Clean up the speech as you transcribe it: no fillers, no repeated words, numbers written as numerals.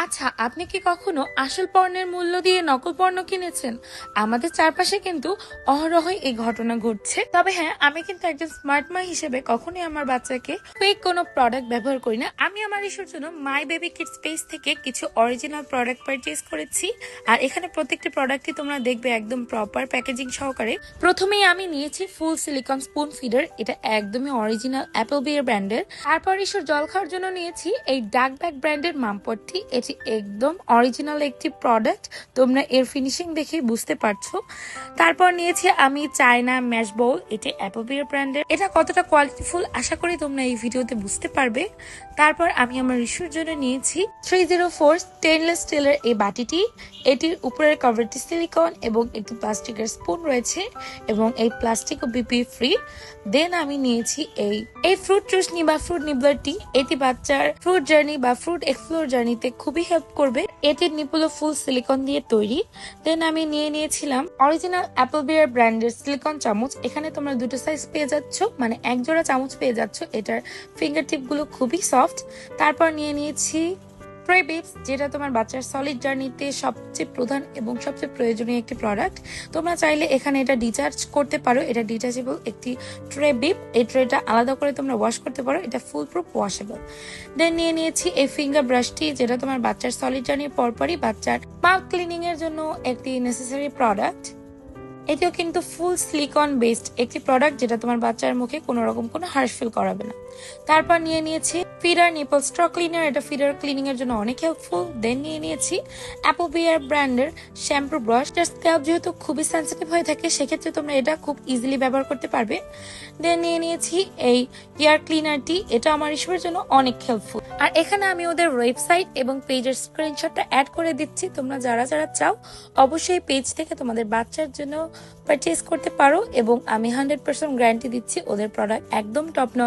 আচ্ছা, আপনি কি কখনো আসল পণ্যের মূল্য দিয়ে নকল পণ্য কিনেছেন? আমাদের চারপাশে কিন্তু অহরহই এই ঘটনা ঘটছে। তবে হ্যাঁ, আমি কিন্তু একজন স্মার্ট মা হিসেবে কখনোই আমার বাচ্চাকে ফেক কোনো প্রোডাক্ট ব্যবহার করি না। আমি আমার ইস্যুর জন্য মাই বেবি কিডস পেজ থেকে কিছু অরিজিনাল প্রোডাক্ট পারচেজ করেছি। আর এখানে প্রত্যেকটি প্রোডাক্টই তোমরা দেখবে একদম প্রপার প্যাকেজিং সহকারে। প্রথমেই আমি নিয়েছি ফুল সিলিকন স্পুন ফিডার, এটা একদমই অরিজিনাল অ্যাপল বিয়ার ব্র্যান্ডের। তারপর ইস্যুর জল খাওয়ার জন্য নিয়েছি এই ডাক ব্যাগ ব্র্যান্ডের মামপট্টি, এটি একদম অরিজিনাল একটি প্রোডাক্ট, তোমরা এর ফিনিশিং দেখে বুঝতে পারছো। তারপর নিয়েছি আমি চায়না ম্যাশ বোল, এটি অ্যাপোবিয়ার ব্র্যান্ডের। এটা কতটা কোয়ালিটিফুল আশা করি তোমরা এই ভিডিওতে বুঝতে পারবে। তারপর আমি আমার ইস্যুর জন্য নিয়েছি 304 স্টেনলেস স্টিলের এই বাটিটি, এটির উপরের কভারটি সিলিকন এবং একটি প্লাস্টিকের স্পুন রয়েছে এবং এই প্লাস্টিক ও বিপি ফ্রি। দেন আমি নিয়েছি এই ফ্রুট চুষনি বা ফ্রুট নিবলারটি, এটি বাচ্চার ফ্রুট জার্নি বা ফ্রুট এক্সপ্লোর জার্নিতে খুবই হেল্প করবে। এটির নিপুলো ফুল সিলিকন দিয়ে তৈরি। দেন আমি নিয়েছিলাম অরিজিনাল অ্যাপল বিয়ার ব্র্যান্ডের সিলিকন চামচ, এখানে তোমরা দুটো সাইজ পেয়ে যাচ্ছ, মানে এক জোড়া চামচ পেয়ে যাচ্ছ। এটার ফিঙ্গার টিপ গুলো খুবই সফট। তারপর নিয়েছি ট্রে বিপস, যেটা তোমার বাচ্চার সলিড জার্নিতে সবচেয়ে প্রধান এবং সবচেয়ে প্রয়োজনীয় একটি প্রোডাক্ট। তোমরা চাইলে এখানে এটা ডিচার্জ করতে পারো, এটা ডিটাচেবল একটি ট্রে বিপ। এই ট্রেটা আলাদা করে তোমরা ওয়াশ করতে পারো, এটা ফুল প্রুফ ওয়াশেবল। দেন নিয়েছি এই ফিঙ্গার ব্রাশটি, যেটা তোমার বাচ্চার সলিড জার্নির পরপরই বাচ্চার মাউথ ক্লিনিং এর জন্য একটি নেসেসারি প্রোডাক্ট। এটিও কিন্তু ফুল সিলিকন বেসড একটি প্রোডাক্ট, যেটা তোমার বাচ্চার মুখে কোনো রকম কোনো হার্শ ফিল করাবে না। তারপর নিয়েছি ফিডার নিপল স্ট্র ক্লিনার, এটা ফিডার ক্লিনিং এর জন্য অনেক হেল্পফুল। দেন নিয়েছি অ্যাপল বিয়ার ব্র্যান্ডের শ্যাম্পু ব্রাশ, যার স্ক্যাল্প যেহেতু খুবই সেন্সিটিভ হয়ে থাকে, সেক্ষেত্রে তোমরা এটা খুব ইজিলি ব্যবহার করতে পারবে। দেন নিয়েছি এই এয়ার ক্লিনারটি, এটা আমার ইস্যুর জন্য অনেক হেল্পফুল। আর এখানে আমি ওদের ওয়েবসাইট এবং পেজের স্ক্রিনশটটা অ্যাড করে দিচ্ছি, তোমরা যারা চাও অবশ্যই পেজ থেকে তোমাদের বাচ্চার জন্য পারচেজ করতে পারো এবং আমি 100% গ্যারান্টি দিচ্ছি ওদের প্রোডাক্ট একদম টপ নচ।